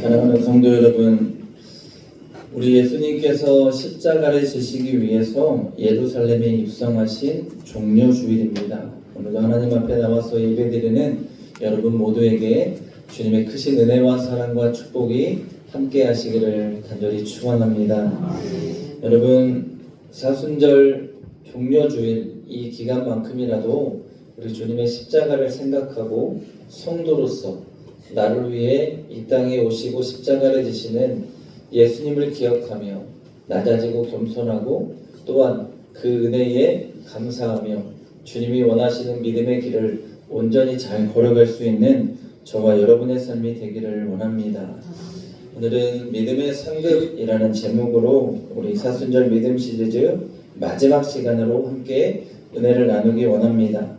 사랑하는 성도 여러분, 우리 예수님께서 십자가를 지시기 위해서 예루살렘에 입성하신 종려주일입니다. 오늘도 하나님 앞에 나와서 예배드리는 여러분 모두에게 주님의 크신 은혜와 사랑과 축복이 함께 하시기를 간절히 축원합니다. 여러분, 사순절 종려주일 이 기간만큼이라도 우리 주님의 십자가를 생각하고 성도로서 나를 위해 이 땅에 오시고 십자가를 지시는 예수님을 기억하며 낮아지고 겸손하고 또한 그 은혜에 감사하며 주님이 원하시는 믿음의 길을 온전히 잘 걸어갈 수 있는 저와 여러분의 삶이 되기를 원합니다. 오늘은 믿음의 상급이라는 제목으로 우리 사순절 믿음 시리즈 마지막 시간으로 함께 은혜를 나누기 원합니다.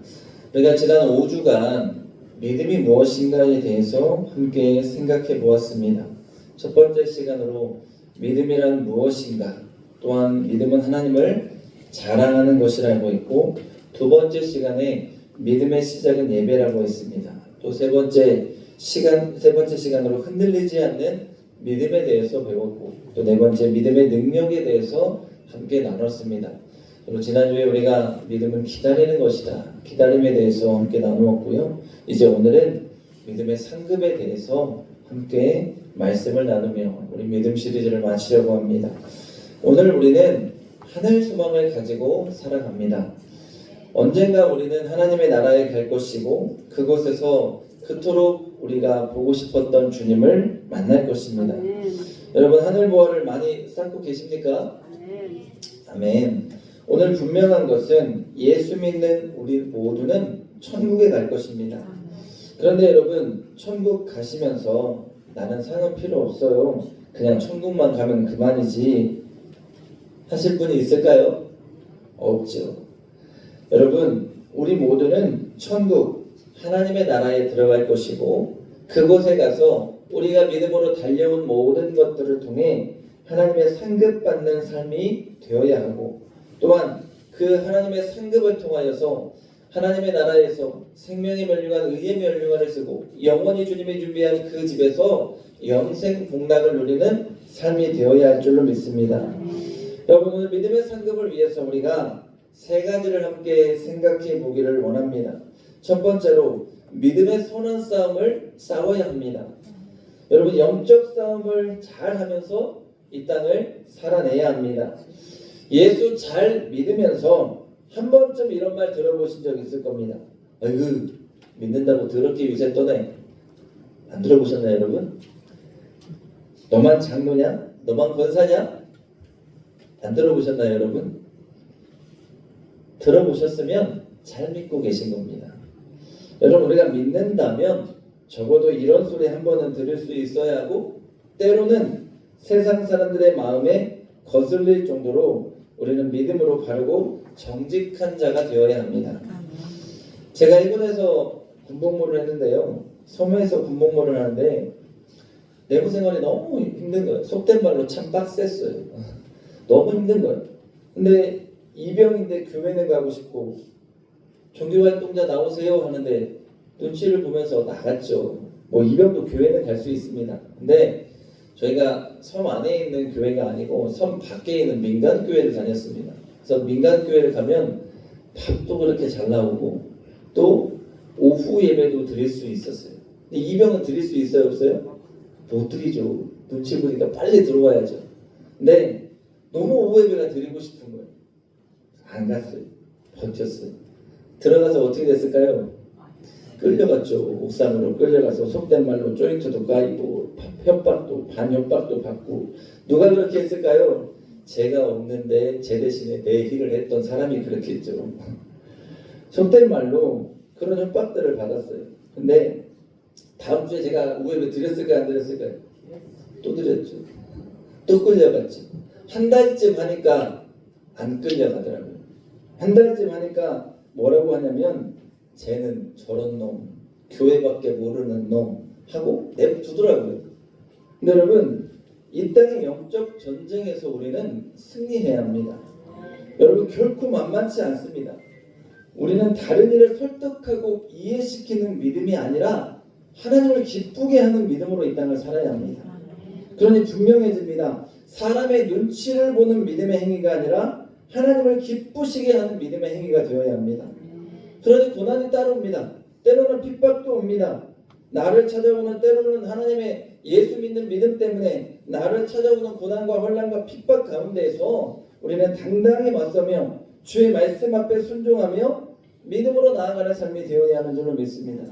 우리가 지난 5주간 믿음이 무엇인가에 대해서 함께 생각해 보았습니다. 첫 번째 시간으로 믿음이란 무엇인가, 또한 믿음은 하나님을 자랑하는 것이라고 했고, 두 번째 시간에 믿음의 시작은 예배라고 했습니다. 또 세 번째 시간으로 흔들리지 않는 믿음에 대해서 배웠고, 또 네 번째 믿음의 능력에 대해서 함께 나눴습니다. 그리고 지난주에 우리가 믿음은 기다리는 것이다, 기다림에 대해서 함께 나누었고요. 이제 오늘은 믿음의 상급에 대해서 함께 말씀을 나누며 우리 믿음 시리즈를 마치려고 합니다. 오늘 우리는 하늘 소망을 가지고 살아갑니다. 언젠가 우리는 하나님의 나라에 갈 것이고 그곳에서 그토록 우리가 보고 싶었던 주님을 만날 것입니다. 여러분, 하늘 보화를 많이 쌓고 계십니까? 아멘. 오늘 분명한 것은 예수 믿는 우리 모두는 천국에 갈 것입니다. 그런데 여러분, 천국 가시면서 나는 상은 필요 없어요, 그냥 천국만 가면 그만이지 하실 분이 있을까요? 없죠. 여러분, 우리 모두는 천국, 하나님의 나라에 들어갈 것이고 그곳에 가서 우리가 믿음으로 달려온 모든 것들을 통해 하나님의 상급받는 삶이 되어야 하고, 또한 그 하나님의 상급을 통하여서 하나님의 나라에서 생명의 면류관, 의의 면류관을 쓰고 영원히 주님이 준비한 그 집에서 영생 복락을 누리는 삶이 되어야 할 줄로 믿습니다. 여러분, 오늘 믿음의 상급을 위해서 우리가 세 가지를 함께 생각해 보기를 원합니다. 첫 번째로 믿음의 선한 싸움을 싸워야 합니다. 여러분, 영적 싸움을 잘 하면서 이 땅을 살아내야 합니다. 예수 잘 믿으면서 한 번쯤 이런 말 들어보신 적 있을 겁니다. 아이고, 믿는다고 더럽게 요새 떠네. 안 들어보셨나요, 여러분? 너만 장로냐? 너만 권사냐? 안 들어보셨나요, 여러분? 들어보셨으면 잘 믿고 계신 겁니다. 여러분, 우리가 믿는다면 적어도 이런 소리 한 번은 들을 수 있어야 하고, 때로는 세상 사람들의 마음에 거슬릴 정도로 우리는 믿음으로 바르고 정직한 자가 되어야 합니다. 제가 일본에서 군복무를 했는데요, 섬에서 군복무를 하는데 내부 생활이 너무 힘든 거예요. 속된 말로 참 빡셌어요. 너무 힘든 거예요. 근데 이병인데 교회는 가고 싶고 종교활동자 나오세요 하는데 눈치를 보면서 나갔죠. 뭐 이병도 교회는 갈 수 있습니다. 근데 저희가 섬 안에 있는 교회가 아니고 섬 밖에 있는 민간교회를 다녔습니다. 그래서 민간교회를 가면 밥도 그렇게 잘 나오고 또 오후 예배도 드릴 수 있었어요. 근데 이병은 드릴 수 있어요, 없어요? 못 드리죠. 눈치 보니까 빨리 들어와야죠. 근데 너무 오후 예배가 드리고 싶은 거예요. 안 갔어요. 버텼어요. 들어가서 어떻게 됐을까요? 끌려갔죠. 옥상으로 끌려가서 속된 말로 조인트도 까이고 협박도 반협박도 받고. 누가 그렇게 했을까요? 제가 없는데 제 대신에 내힐을 했던 사람이 그렇게 했죠. 속된 말로 그런 협박들을 받았어요. 근데 다음 주에 제가 우회를 드렸을까요, 안 드렸을까요? 또 드렸죠. 또 끌려갔죠. 한 달쯤 하니까 안 끌려가더라고요. 한 달쯤 하니까 뭐라고 하냐면 쟤는 저런 놈, 교회밖에 모르는 놈 하고 냅두더라고요. 근데 여러분, 이 땅의 영적 전쟁에서 우리는 승리해야 합니다. 여러분, 결코 만만치 않습니다. 우리는 다른 이를 설득하고 이해시키는 믿음이 아니라 하나님을 기쁘게 하는 믿음으로 이 땅을 살아야 합니다. 그러니 분명해집니다. 사람의 눈치를 보는 믿음의 행위가 아니라 하나님을 기쁘시게 하는 믿음의 행위가 되어야 합니다. 그러니 고난이 따라옵니다. 때로는 핍박도 옵니다. 나를 찾아오는, 때로는 하나님의 예수 믿는 믿음 때문에 나를 찾아오는 고난과 혼란과 핍박 가운데에서 우리는 당당히 맞서며 주의 말씀 앞에 순종하며 믿음으로 나아가는 삶이 되어야 하는 줄로 믿습니다.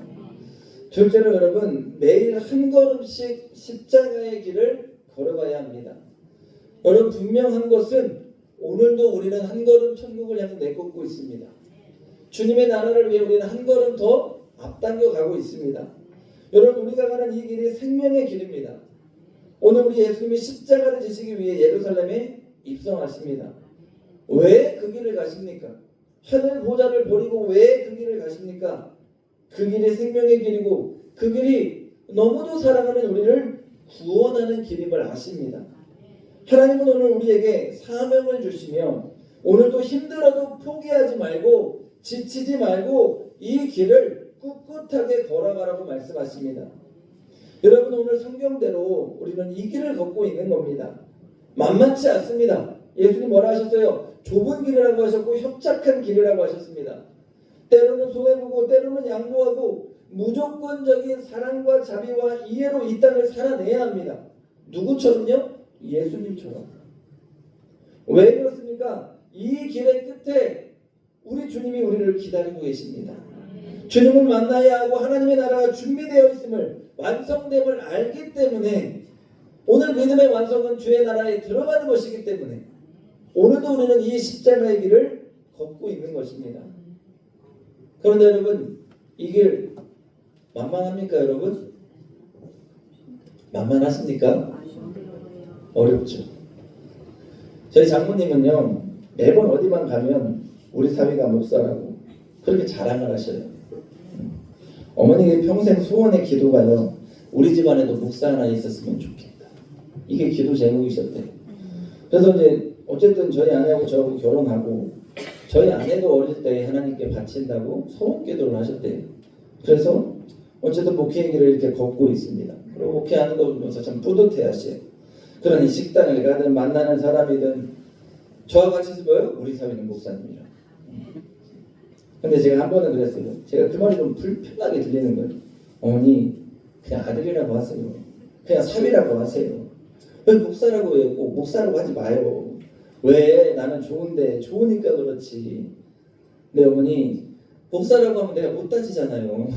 둘째로 여러분, 매일 한 걸음씩 십자가의 길을 걸어가야 합니다. 여러분, 분명한 것은 오늘도 우리는 한 걸음 천국을 향해 내딛고 있습니다. 주님의 나라를 위해 우리는 한 걸음 더 앞당겨 가고 있습니다. 여러분, 우리가 가는 이 길이 생명의 길입니다. 오늘 우리 예수님이 십자가를 지시기 위해 예루살렘에 입성하십니다. 왜 그 길을 가십니까? 하늘 보좌를 버리고 왜 그 길을 가십니까? 그 길이 생명의 길이고 그 길이 너무도 사랑하는 우리를 구원하는 길임을 아십니다. 하나님은 오늘 우리에게 사명을 주시며 오늘도 힘들어도 포기하지 말고 지치지 말고 이 길을 꿋꿋하게 걸어가라고 말씀하십니다. 여러분, 오늘 성경대로 우리는 이 길을 걷고 있는 겁니다. 만만치 않습니다. 예수님 뭐라 하셨어요? 좁은 길이라고 하셨고 협착한 길이라고 하셨습니다. 때로는 손해보고 때로는 양보하고 무조건적인 사랑과 자비와 이해로 이 땅을 살아내야 합니다. 누구처럼요? 예수님처럼. 왜 그렇습니까? 이 길의 끝에 우리 주님이 우리를 기다리고 계십니다. 주님을 만나야 하고 하나님의 나라가 준비되어 있음을, 완성됨을 알기 때문에 오늘 믿음의 완성은 주의 나라에 들어가는 것이기 때문에 오늘도 우리는 이 십자가의 길을 걷고 있는 것입니다. 그런데 여러분, 이 길 만만합니까 여러분? 만만하십니까? 어렵죠. 저희 장모님은요, 매번 어디만 가면 우리 사위가 목사라고 그렇게 자랑을 하셔요. 어머니의 평생 소원의 기도가요, 우리 집안에도 목사 하나 있었으면 좋겠다. 이게 기도 제목이셨대요. 그래서 이제 어쨌든 저희 아내하고 저하고 결혼하고 저희 아내도 어릴 때 하나님께 바친다고 소원 기도를 하셨대요. 그래서 어쨌든 목회의 길을 이렇게 걷고 있습니다. 그리고 목회하는 거 보면서 참 뿌듯해하셔요. 그러니 식당을 가든 만나는 사람이든 저와 같이 뭐요? 우리 사위는 목사님이라. 근데 제가 한 번은 그랬어요. 제가 그 말이 좀 불편하게 들리는 거예요. 어머니, 그냥 아들이라고 하세요. 그냥 사위라고 하세요. 왜 목사라고 해요? 꼭 목사라고 하지 마요. 왜? 나는 좋은데, 좋으니까 그렇지. 네, 어머니, 목사라고 하면 내가 못 따지잖아요.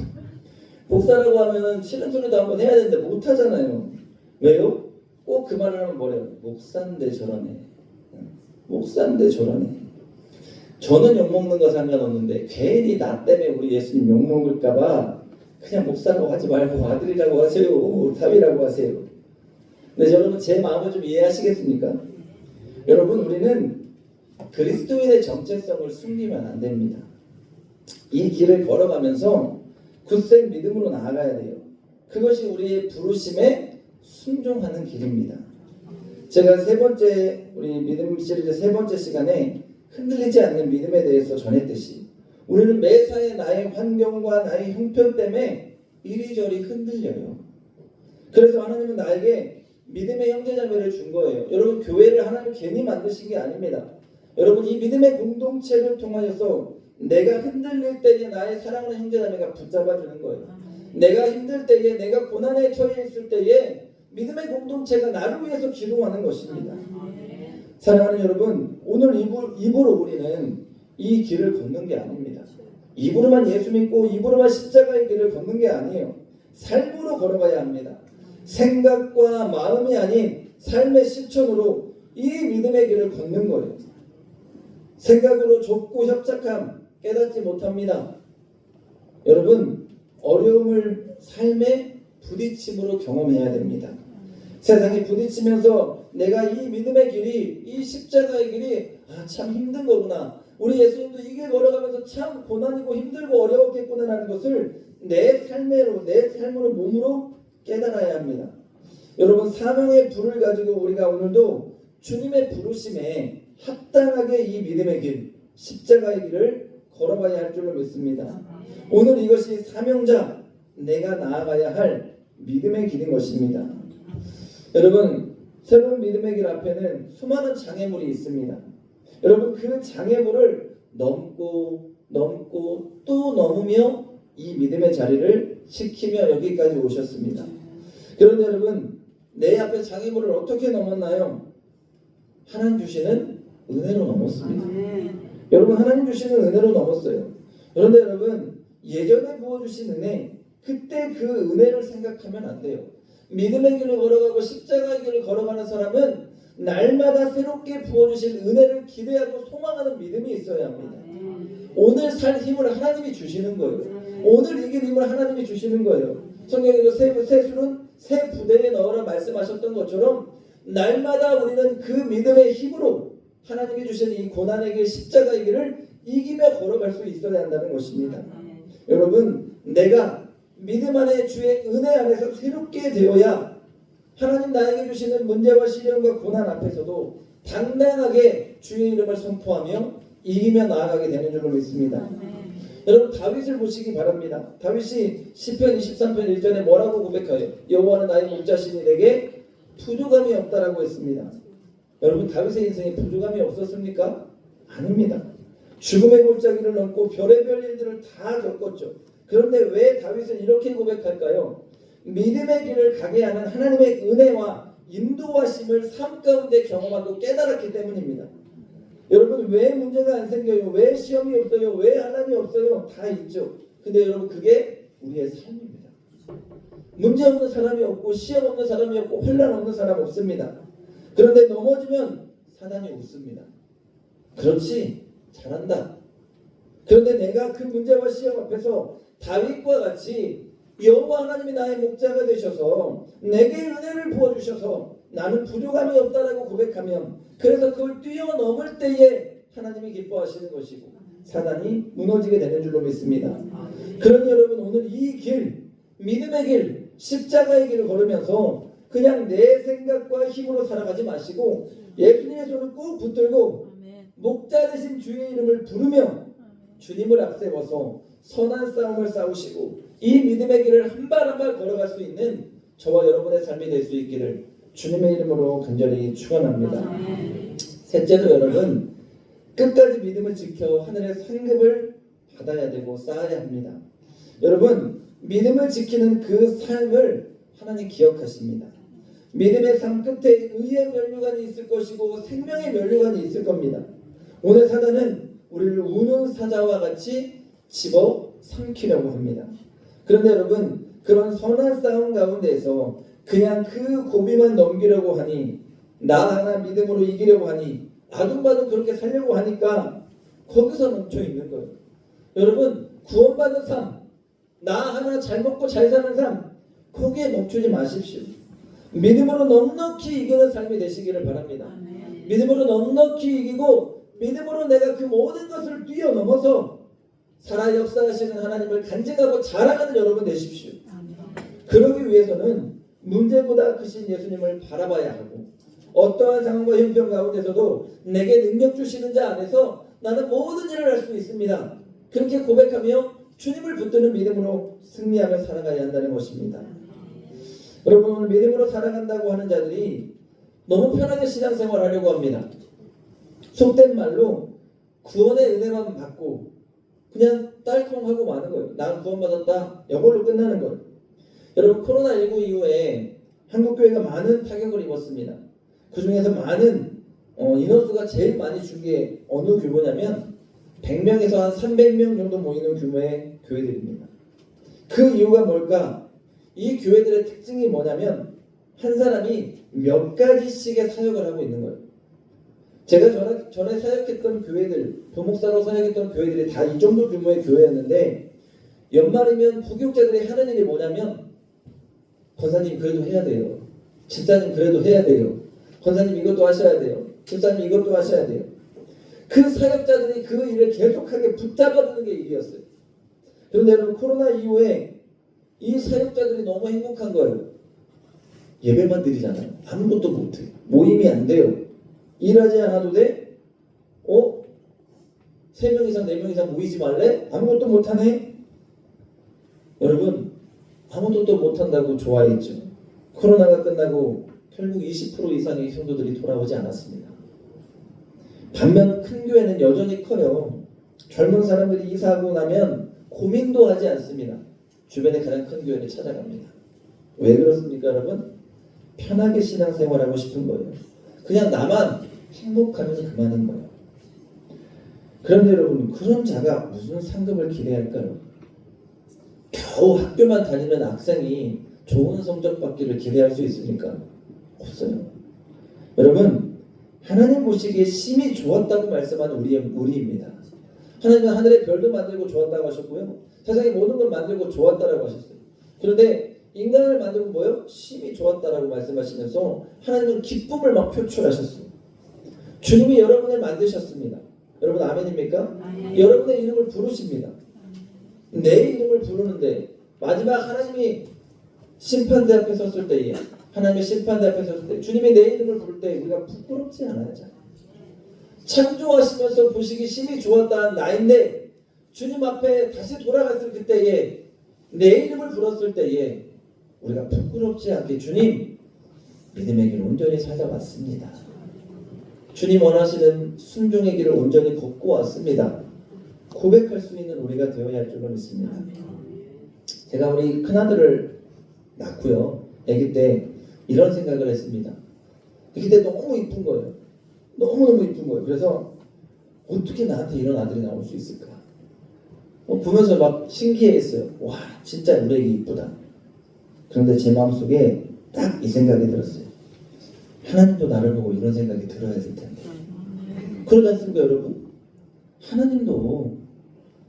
목사라고 하면 싫은 소리도 한번 해야 되는데 못 하잖아요. 왜요? 꼭 그 말을 하면 뭐래요? 목사인데 저러네. 목사인데 저러네. 저는 욕먹는 거 상관없는데 괜히 나 때문에 우리 예수님 욕먹을까봐 그냥 목사라고 하지 말고 아들이라고 하세요. 사위라고 하세요. 근데 여러분, 제 마음을 좀 이해하시겠습니까? 여러분, 우리는 그리스도인의 정체성을 숨기면 안 됩니다. 이 길을 걸어가면서 굳센 믿음으로 나아가야 돼요. 그것이 우리의 부르심에 순종하는 길입니다. 제가 세 번째, 우리 믿음 시리즈 세 번째 시간에 흔들리지 않는 믿음에 대해서 전했듯이 우리는 매사에 나의 환경과 나의 형편 때문에 이리저리 흔들려요. 그래서 하나님은 나에게 믿음의 형제자매를 준 거예요. 여러분, 교회를 하나님 괜히 만드신 게 아닙니다. 여러분, 이 믿음의 공동체를 통하여서 내가 흔들릴 때에 나의 사랑하는 형제자매가 붙잡아주는 거예요. 내가 힘들 때에, 내가 고난에 처해 있을 때에 믿음의 공동체가 나를 위해서 기도하는 것입니다. 사랑하는 여러분, 오늘 입으로 우리는 이 길을 걷는 게 아닙니다. 입으로만 예수 믿고 입으로만 십자가의 길을 걷는 게 아니에요. 삶으로 걸어가야 합니다. 생각과 마음이 아닌 삶의 실천으로 이 믿음의 길을 걷는 거예요. 생각으로 좁고 협착함 깨닫지 못합니다. 여러분, 어려움을 삶의 부딪힘으로 경험해야 됩니다. 세상에 부딪히면서 내가 이 믿음의 길이, 이 십자가의 길이 참 힘든 거구나. 우리 예수님도 이 길 걸어가면서 참 고난이고 힘들고 어려웠겠구나라는 것을 내 삶으로 몸으로 깨달아야 합니다. 여러분, 사명의 불을 가지고 우리가 오늘도 주님의 부르심에 합당하게 이 믿음의 길, 십자가의 길을 걸어가야 할 줄로 믿습니다. 오늘 이것이 사명자, 내가 나아가야 할 믿음의 길인 것입니다. 여러분, 새로운 믿음의 길 앞에는 수많은 장애물이 있습니다. 여러분, 그 장애물을 넘고 또 넘으며 이 믿음의 자리를 지키며 여기까지 오셨습니다. 그런데 여러분, 내 앞에 장애물을 어떻게 넘었나요? 하나님 주시는 은혜로 넘었습니다. 여러분, 하나님 주시는 은혜로 넘었어요. 그런데 여러분, 예전에 부어주신 은혜, 그때 그 은혜를 생각하면 안 돼요. 믿음의 길을 걸어가고 십자가의 길을 걸어가는 사람은 날마다 새롭게 부어주신 은혜를 기대하고 소망하는 믿음이 있어야 합니다. 오늘 살 힘을 하나님이 주시는 거예요. 오늘 이길 힘을 하나님이 주시는 거예요. 성경에도 새술은 새 부대에 넣으라 말씀하셨던 것처럼 날마다 우리는 그 믿음의 힘으로 하나님이 주신 이 고난의 길, 십자가의 길을 이기며 걸어갈 수 있어야 한다는 것입니다. 여러분, 내가 믿음 안에 주의 은혜 안에서 새롭게 되어야 하나님 나에게 주시는 문제와 시련과 고난 앞에서도 당당하게 주의 이름을 선포하며 이기며 나아가게 되는 줄로 믿습니다. 여러분, 다윗을 보시기 바랍니다. 다윗이 시편 23편 1절에 뭐라고 고백하여 여호와는 나의 목자시니 내게 부족함이 없다라고 했습니다. 여러분, 다윗의 인생에 부족함이 없었습니까? 아닙니다. 죽음의 골짜기를 넘고 별의별 일들을 다 겪었죠. 그런데 왜 다윗은 이렇게 고백할까요? 믿음의 길을 가게 하는 하나님의 은혜와 인도하심을 삶 가운데 경험하고 깨달았기 때문입니다. 여러분, 왜 문제가 안 생겨요? 왜 시험이 없어요? 왜 하나님이 없어요? 다 있죠. 근데 여러분, 그게 우리의 삶입니다. 문제 없는 사람이 없고 시험 없는 사람이 없고 혼란 없는 사람 없습니다. 그런데 넘어지면 사단이 웃습니다. 그렇지, 잘한다. 그런데 내가 그 문제와 시험 앞에서 다윗과 같이 여호와 하나님이 나의 목자가 되셔서 내게 은혜를 부어주셔서 나는 부족함이 없다라고 고백하면, 그래서 그걸 뛰어넘을 때에 하나님이 기뻐하시는 것이고 사단이 무너지게 되는 줄로 믿습니다. 그러니 여러분, 오늘 이 길, 믿음의 길, 십자가의 길을 걸으면서 그냥 내 생각과 힘으로 살아가지 마시고 예수님의 손을 꾹 붙들고 목자 되신 주의 이름을 부르며 주님을 앞세워서 선한 싸움을 싸우시고 이 믿음의 길을 한 발 한 발 걸어갈 수 있는 저와 여러분의 삶이 될 수 있기를 주님의 이름으로 간절히 축원합니다. 셋째로, 여러분, 끝까지 믿음을 지켜 하늘의 상급을 받아야 되고 쌓아야 합니다. 여러분, 믿음을 지키는 그 삶을 하나님 기억하십니다. 믿음의 삶 끝에 의의 면류관이 있을 것이고 생명의 면류관이 있을 겁니다. 오늘 사단은 우리를 우는 사자와 같이 집어 삼키려고 합니다. 그런데 여러분, 그런 선한 싸움 가운데에서 그냥 그 고비만 넘기려고 하니, 나 하나 믿음으로 이기려고 하니, 아둥바둥 그렇게 살려고 하니까 거기서 멈춰 있는 거예요. 여러분, 구원받은 삶, 나 하나 잘 먹고 잘 사는 삶, 거기에 멈추지 마십시오. 믿음으로 넉넉히 이기는 삶이 되시기를 바랍니다. 믿음으로 넉넉히 이기고 믿음으로 내가 그 모든 것을 뛰어넘어서 살아 역사하시는 하나님을 간증하고 자랑하는 여러분 되십시오. 그러기 위해서는 문제보다 크신 예수님을 바라봐야 하고, 어떠한 상황과 형편 가운데서도 내게 능력 주시는 자 안에서 나는 모든 일을 할 수 있습니다. 그렇게 고백하며 주님을 붙드는 믿음으로 승리하며 살아가야 한다는 것입니다. 여러분, 오늘 믿음으로 살아간다고 하는 자들이 너무 편하게 신앙생활 하려고 합니다. 속된 말로 구원의 은혜만 받고 그냥 딸컹하고 마는 거예요. 난 구원받았다, 이걸로 끝나는 거예요. 여러분, 코로나19 이후에 한국교회가 많은 타격을 입었습니다. 그 중에서 많은 인원수가 제일 많이 준 게 어느 규모냐면 100명에서 한 300명 정도 모이는 규모의 교회들입니다. 그 이유가 뭘까? 이 교회들의 특징이 뭐냐면 한 사람이 몇 가지씩의 사역을 하고 있는 거예요. 제가 전에 사역했던 교회들, 부목사로 사역했던 교회들이 다 이 정도 규모의 교회였는데, 연말이면 부교육자들이 하는 일이 뭐냐면, 권사님 그래도 해야 돼요, 집사님 그래도 해야 돼요, 권사님 이것도 하셔야 돼요, 집사님 이것도 하셔야 돼요. 그 사역자들이 그 일을 계속하게 붙잡아두는 게 일이었어요. 그런데 여러분, 코로나 이후에 이 사역자들이 너무 행복한 거예요. 예배만 드리잖아요. 아무것도 못해. 모임이 안 돼요. 일하지 않아도 돼? 3명 이상 4명 이상 모이지 말래? 아무것도 못하네? 여러분, 아무것도 못한다고 좋아했죠. 코로나가 끝나고 결국 20% 이상의 성도들이 돌아오지 않았습니다. 반면 큰 교회는 여전히 커요. 젊은 사람들이 이사하고 나면 고민도 하지 않습니다. 주변에 가장 큰 교회를 찾아갑니다. 왜 그렇습니까, 여러분? 편하게 신앙생활하고 싶은 거예요. 그냥 나만 행복하면 그만인 거예요. 그런데 여러분, 그런 자가 무슨 상급을 기대할까요? 겨우 학교만 다니는 학생이 좋은 성적 받기를 기대할 수 있습니까? 없어요. 여러분, 하나님 보시기에 심히 좋았다고 말씀하는 우리입니다. 하나님은 하늘의 별도 만들고 좋았다고 하셨고요. 세상의 모든 걸 만들고 좋았다라고 하셨어요. 그런데 인간을 만들고 뭐요? 심히 좋았다라고 말씀하시면서 하나님은 기쁨을 막 표출하셨어요. 주님이 여러분을 만드셨습니다. 여러분 아멘입니까? 여러분의 이름을 부르십니다. 내 이름을 부르는데 마지막 하나님이 심판대 앞에 섰을 때에 하나님의 심판대 앞에 섰을 때 주님이 내 이름을 부를 때 우리가 부끄럽지 않아야 잖아요. 창조하시면서 보시기 심히 좋았다는 나인데 주님 앞에 다시 돌아갔을 그때에 내 이름을 불렀을 때에 우리가 부끄럽지 않게 주님 믿음의 길을 온전히 살아왔습니다. 주님 원하시는 순종의 길을 온전히 걷고 왔습니다. 고백할 수 있는 우리가 되어야 할 줄로 믿습니다. 제가 우리 큰아들을 낳고요. 아기 때 이런 생각을 했습니다. 아기 때 너무 이쁜 거예요. 너무너무 이쁜 거예요. 그래서 어떻게 나한테 이런 아들이 나올 수 있을까? 보면서 막 신기했어요. 와, 진짜 우리 애기 이쁘다. 그런데 제 마음속에 딱 이 생각이 들었어요. 하나님도 나를 보고 이런 생각이 들어야 될 텐데. 그러지 않습니까, 여러분? 하나님도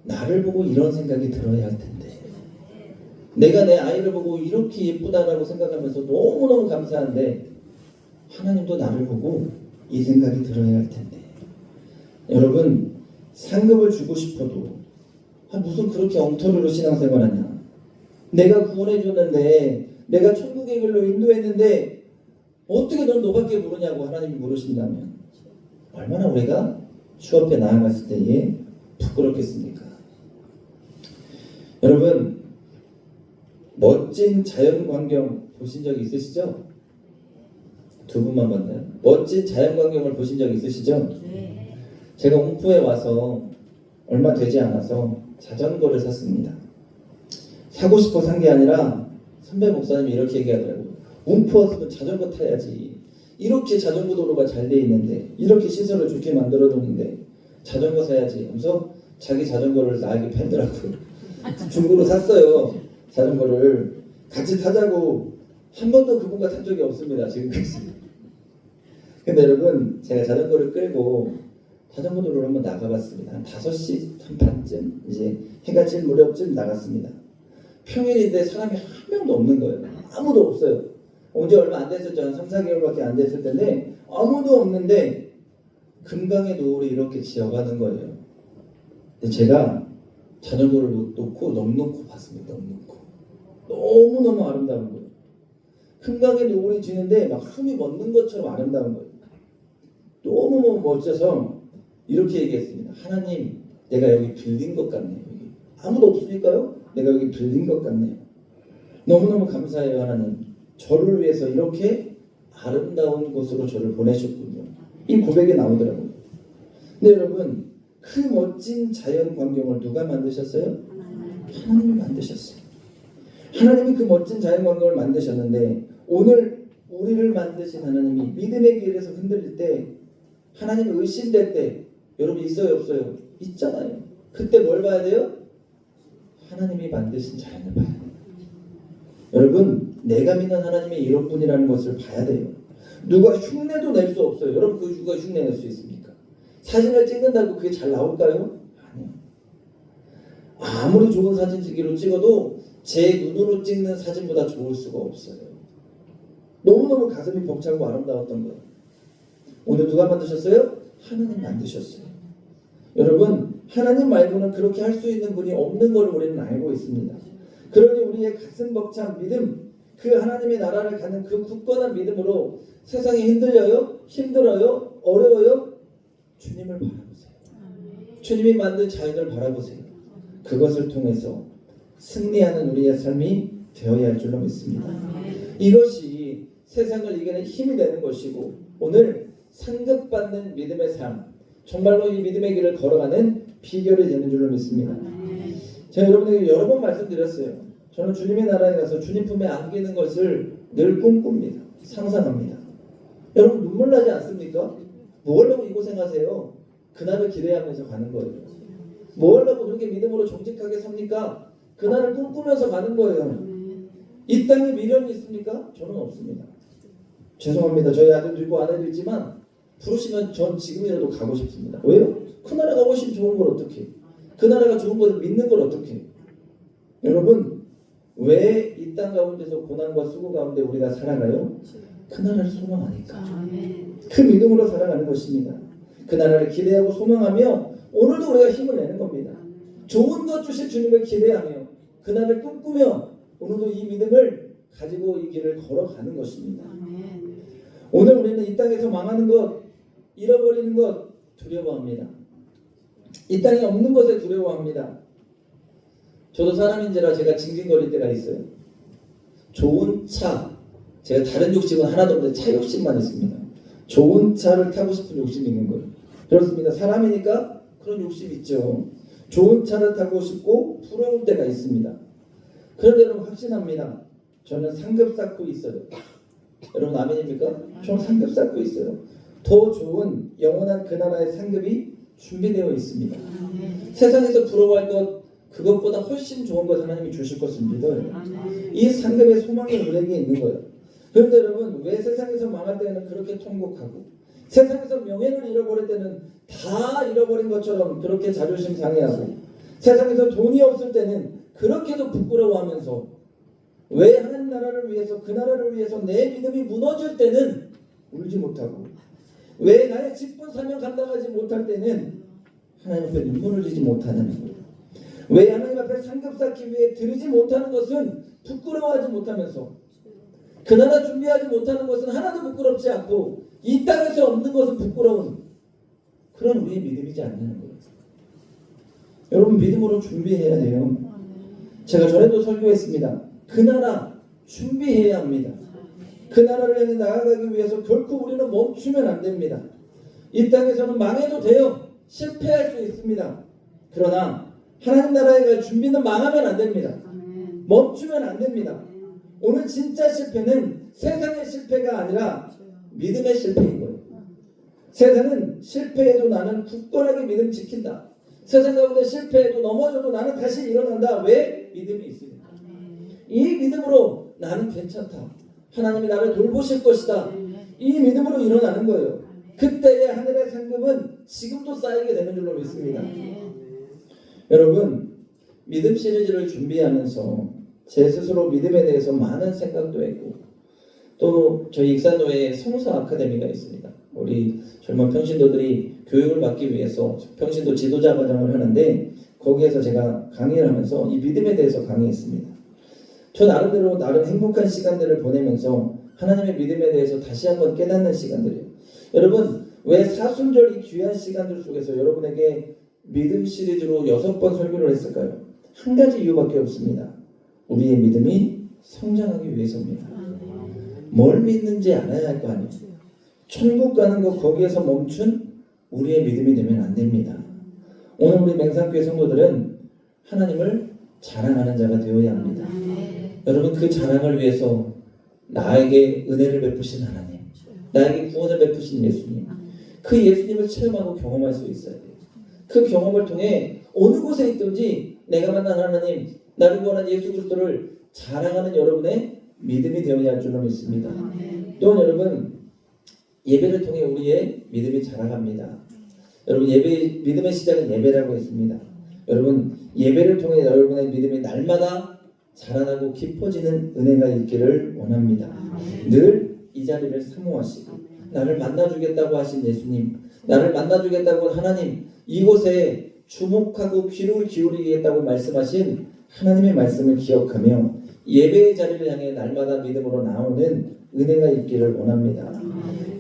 나를 보고 이런 생각이 들어야 할 텐데. 내가 내 아이를 보고 이렇게 예쁘다라고 생각하면서 너무너무 감사한데 하나님도 나를 보고 이 생각이 들어야 할 텐데. 여러분, 상급을 주고 싶어도 무슨 그렇게 엉터리로 신앙생활하냐. 내가 구원해 줬는데 내가 천국의 길로 인도했는데 어떻게 넌 너밖에 모르냐고 하나님이 물으신다면 얼마나 우리가 주 앞에 나아갔을 때에 부끄럽겠습니까? 여러분, 멋진 자연 광경 보신 적 있으시죠? 두 분만 봤나요? 멋진 자연 광경을 보신 적 있으시죠? 네. 제가 웅푸에 와서 얼마 되지 않아서 자전거를 샀습니다. 사고 싶어 산 게 아니라 선배 목사님이 이렇게 얘기하더라고요. 웅푸 왔으면 자전거 타야지. 이렇게 자전거 도로가 잘 돼 있는데 이렇게 시설을 좋게 만들어 놓는데 자전거 사야지 하면서 자기 자전거를 나에게 팔더라고요. 중고로 샀어요. 자전거를 같이 타자고 한 번도 그분과 탄 적이 없습니다. 지금까지. 근데 여러분, 제가 자전거를 끌고 자전거 도로를 한번 나가봤습니다. 한 5시 한 반쯤 이제 해가 질 무렵쯤 나갔습니다. 평일인데 사람이 한 명도 없는 거예요. 아무도 없어요. 온지 얼마 안 됐었죠. 한 3, 4개월밖에 안 됐을 텐데 아무도 없는데 금강의 노을이 이렇게 지어가는 거예요. 근데 제가 자전거를 놓고 넉넉히 봤습니다. 넉넉히. 너무너무 아름다운 거예요. 금강의 노을이 지는데 막 숨이 멎는 것처럼 아름다운 거예요. 너무너무 멋져서 이렇게 얘기했습니다. 하나님, 내가 여기 빌린 것 같네요. 여기. 아무도 없으니까요. 내가 여기 빌린 것 같네요. 너무너무 감사해요, 하나님. 저를 위해서 이렇게 아름다운 곳으로 저를 보내셨군요. 이 고백이 나오더라고요. 근데 여러분, 그 멋진 자연 광경을 누가 만드셨어요? 하나님이 만드셨어요. 하나님이 그 멋진 자연 광경을 만드셨는데 오늘 우리를 만드신 하나님이 믿음의 길에서 흔들릴 때 하나님이 의심될 때 여러분 있어요, 없어요? 있잖아요. 그때 뭘 봐야 돼요? 하나님이 만드신 자연을 봐야 돼요. 여러분, 내가 믿는 하나님이 이런 분이라는 것을 봐야 돼요. 누가 흉내도 낼 수 없어요. 여러분, 그 누가 흉내 낼 수 있습니까? 사진을 찍는다고 그게 잘 나올까요? 아니요. 아무리 좋은 사진기로 찍어도 제 눈으로 찍는 사진보다 좋을 수가 없어요. 너무너무 가슴이 벅차고 아름다웠던 거예요. 오늘 누가 만드셨어요? 하나님 만드셨어요. 여러분, 하나님 말고는 그렇게 할 수 있는 분이 없는 걸 우리는 알고 있습니다. 그러니 우리의 가슴 벅찬 믿음, 그 하나님의 나라를 가는 그 굳건한 믿음으로 세상이 흔들려요? 힘들어요? 어려워요? 주님을 바라보세요. 주님이 만든 자연을 바라보세요. 그것을 통해서 승리하는 우리의 삶이 되어야 할 줄로 믿습니다. 이것이 세상을 이기는 힘이 되는 것이고 오늘 상급받는 믿음의 삶, 정말로 이 믿음의 길을 걸어가는 비결이 되는 줄로 믿습니다. 제가 여러분에게 여러 번 말씀드렸어요. 저는 주님의 나라에 가서 주님 품에 안기는 것을 늘 꿈꿉니다. 상상합니다. 여러분 눈물 나지 않습니까? 뭐 하려고 이 고생하세요? 그날을 기대하면서 가는 거예요. 뭐 하려고 그렇게 믿음으로 정직하게 삽니까? 그날을 꿈꾸면서 가는 거예요. 이 땅에 미련이 있습니까? 저는 없습니다. 죄송합니다. 저희 아들도 있고 아내도 있지만 부르시면 전 지금이라도 가고 싶습니다. 왜요? 그 나라 가고 싶으면 좋은 걸 어떻게? 그 나라가 좋은 걸 믿는 걸 어떻게? 여러분 왜 이 땅 가운데서 고난과 수고 가운데 우리가 살아가요? 그 나라를 소망하니까. 그 믿음으로 살아가는 것입니다. 그 나라를 기대하고 소망하며 오늘도 우리가 힘을 내는 겁니다. 좋은 것 주실 주님을 기대하며 그 나라를 꿈꾸며 오늘도 이 믿음을 가지고 이 길을 걸어가는 것입니다. 오늘 우리는 이 땅에서 망하는 것, 잃어버리는 것 두려워합니다. 이 땅에 없는 것에 두려워합니다. 저도 사람인지라 제가 징징거릴 때가 있어요. 좋은 차, 제가 다른 욕심은 하나도 없는데 차 욕심만 있습니다. 좋은 차를 타고 싶은 욕심이 있는 거예요. 그렇습니다. 사람이니까 그런 욕심이 있죠. 좋은 차를 타고 싶고 부러울 때가 있습니다. 그런데 여러분 확신합니다. 저는 상급 쌓고 있어요. 여러분 아멘입니까? 저는 상급 쌓고 있어요. 더 좋은 영원한 그 나라의 상급이 준비되어 있습니다. 세상에서 부러워할 것 그것보다 훨씬 좋은 것 하나님이 주실 것을 믿어요. 이 상급의 소망이 우리에게 있는 거예요. 그런데 여러분 왜 세상에서 망할 때는 그렇게 통곡하고 세상에서 명예를 잃어버릴 때는 다 잃어버린 것처럼 그렇게 자존심 상해하고 세상에서 돈이 없을 때는 그렇게도 부끄러워하면서 왜 하나님 나라를 위해서 그 나라를 위해서 내 믿음이 무너질 때는 울지 못하고 왜 나의 직분 사명 감당하지 못할 때는 하나님 앞에 눈물을 흘리지 못하냐는 거예요. 왜 하나님 앞에 상급 쌓기 위해 드리지 못하는 것은 부끄러워하지 못하면서 그 나라 준비하지 못하는 것은 하나도 부끄럽지 않고 이 땅에서 없는 것은 부끄러운 그런 우리의 믿음이지 않냐는 거예요. 여러분 믿음으로 준비해야 돼요. 제가 전에도 설교했습니다. 그 나라 준비해야 합니다. 그 나라를 향해 나아가기 위해서 결코 우리는 멈추면 안 됩니다. 이 땅에서는 망해도 돼요. 실패할 수 있습니다. 그러나 하나님 나라에 갈 준비는 망하면 안 됩니다. 멈추면 안 됩니다. 오늘 진짜 실패는 세상의 실패가 아니라 믿음의 실패인 거예요. 세상은 실패해도 나는 굳건하게 믿음 지킨다. 세상 가운데 실패해도 넘어져도 나는 다시 일어난다. 왜? 믿음이 있으니까. 이 믿음으로 나는 괜찮다. 하나님이 나를 돌보실 것이다. 이 믿음으로 일어나는 거예요. 그때의 하늘의 상급은 지금도 쌓이게 되는 줄로 믿습니다. 여러분 믿음 시리즈를 준비하면서 제 스스로 믿음에 대해서 많은 생각도 했고 또 저희 익산노회에 성서 아카데미가 있습니다. 우리 젊은 평신도들이 교육을 받기 위해서 평신도 지도자 과정을 하는데 거기에서 제가 강의를 하면서 이 믿음에 대해서 강의했습니다. 저 나름대로 나름 행복한 시간들을 보내면서 하나님의 믿음에 대해서 다시 한번 깨닫는 시간들이에요. 여러분 왜 사순절 이 귀한 시간들 속에서 여러분에게 믿음 시리즈로 6번 설교를 했을까요? 한 가지 이유밖에 없습니다. 우리의 믿음이 성장하기 위해서입니다. 뭘 믿는지 알아야 할 거 아니에요. 천국 가는 거 거기에서 멈춘 우리의 믿음이 되면 안 됩니다. 오늘 우리 맹산교회 성도들은 하나님을 자랑하는 자가 되어야 합니다. 여러분 그 자랑을 위해서 나에게 은혜를 베푸신 하나님, 나에게 구원을 베푸신 예수님, 그 예수님을 체험하고 경험할 수 있어야 돼요. 그 경험을 통해 어느 곳에 있든지 내가 만난 하나님, 나를 구원한 예수 그리스도를 자랑하는 여러분의 믿음이 되어야 할 줄로 믿습니다. 또한 여러분 예배를 통해 우리의 믿음이 자라갑니다. 여러분 믿음의 시작은 예배라고 했습니다. 여러분 예배를 통해 여러분의 믿음이 날마다 자라나고 깊어지는 은혜가 있기를 원합니다. 늘 이 자리를 사모하시고 나를 만나주겠다고 하신 예수님, 나를 만나주겠다고 하나님, 이곳에 주목하고 귀를 기울이겠다고 말씀하신 하나님의 말씀을 기억하며 예배의 자리를 향해 날마다 믿음으로 나오는 은혜가 있기를 원합니다.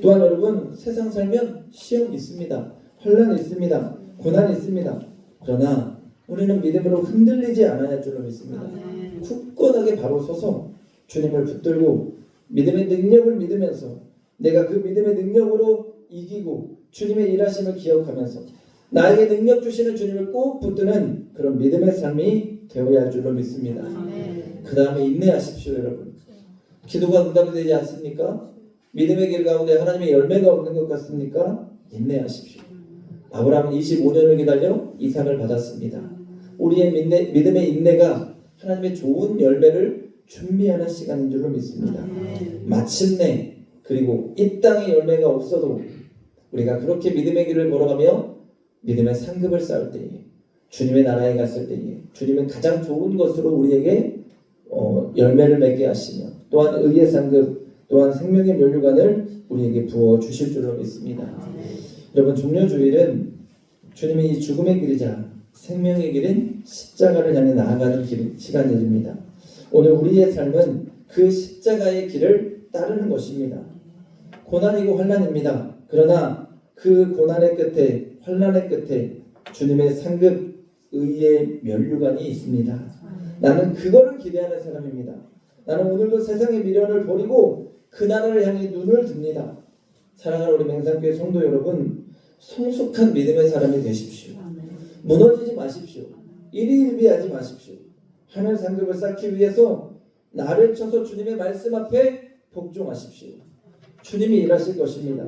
또한 여러분 세상 살면 시험이 있습니다. 환난이 있습니다. 고난이 있습니다. 그러나 우리는 믿음으로 흔들리지 않아야 할 줄로 믿습니다. 굳건하게 바로 서서 주님을 붙들고 믿음의 능력을 믿으면서 내가 그 믿음의 능력으로 이기고 주님의 일하심을 기억하면서 나에게 능력 주시는 주님을 꼭 붙드는 그런 믿음의 삶이 되어야 할 줄로 믿습니다. 그 다음에 인내하십시오, 여러분. 기도가 응답이 되지 않습니까? 믿음의 길 가운데 하나님의 열매가 없는 것 같습니까? 인내하십시오. 아브라함은 25년을 기다려 이삭을 받았습니다. 우리의 믿음의 인내가 하나님의 좋은 열매를 준비하는 시간인 줄로 믿습니다. 마침내 그리고 이 땅에 열매가 없어도 우리가 그렇게 믿음의 길을 걸어가며 믿음의 상급을 쌓을 때에 주님의 나라에 갔을 때에 주님은 가장 좋은 것으로 우리에게 열매를 맺게 하시며 또한 의의 상급 또한 생명의 면류관을 우리에게 부어 주실 줄로 믿습니다. 여러분, 종려주일은 주님이 이 죽음의 길이자 생명의 길인 십자가를 향해 나아가는 시간입니다. 오늘 우리의 삶은 그 십자가의 길을 따르는 것입니다. 고난이고 환난입니다. 그러나 그 고난의 끝에 환난의 끝에 주님의 상급 의의 면류관이 있습니다. 나는 그거를 기대하는 사람입니다. 나는 오늘도 세상의 미련을 버리고 그날을 향해 눈을 듭니다. 사랑하는 우리 맹산교회 성도 여러분, 성숙한 믿음의 사람이 되십시오. 무너지지 마십시오. 일희일비하지 마십시오. 하늘 상급을 쌓기 위해서 나를 쳐서 주님의 말씀 앞에 복종하십시오. 주님이 일하실 것입니다.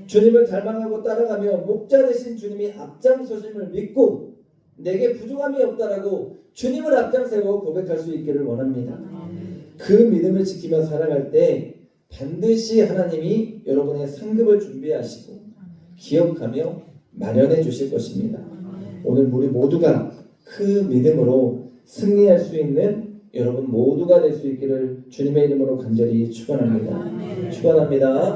주님을 닮아가고 따라가며 목자 되신 주님이 앞장서심을 믿고 내게 부족함이 없다라고 주님을 앞장세워 고백할 수 있기를 원합니다. 그 믿음을 지키며 살아갈 때 반드시 하나님이 여러분의 상급을 준비하시고 기억하며 마련해 주실 것입니다. 오늘 우리 모두가 그 믿음으로 승리할 수 있는 여러분 모두가 될 수 있기를 주님의 이름으로 간절히 축원합니다. 축원합니다.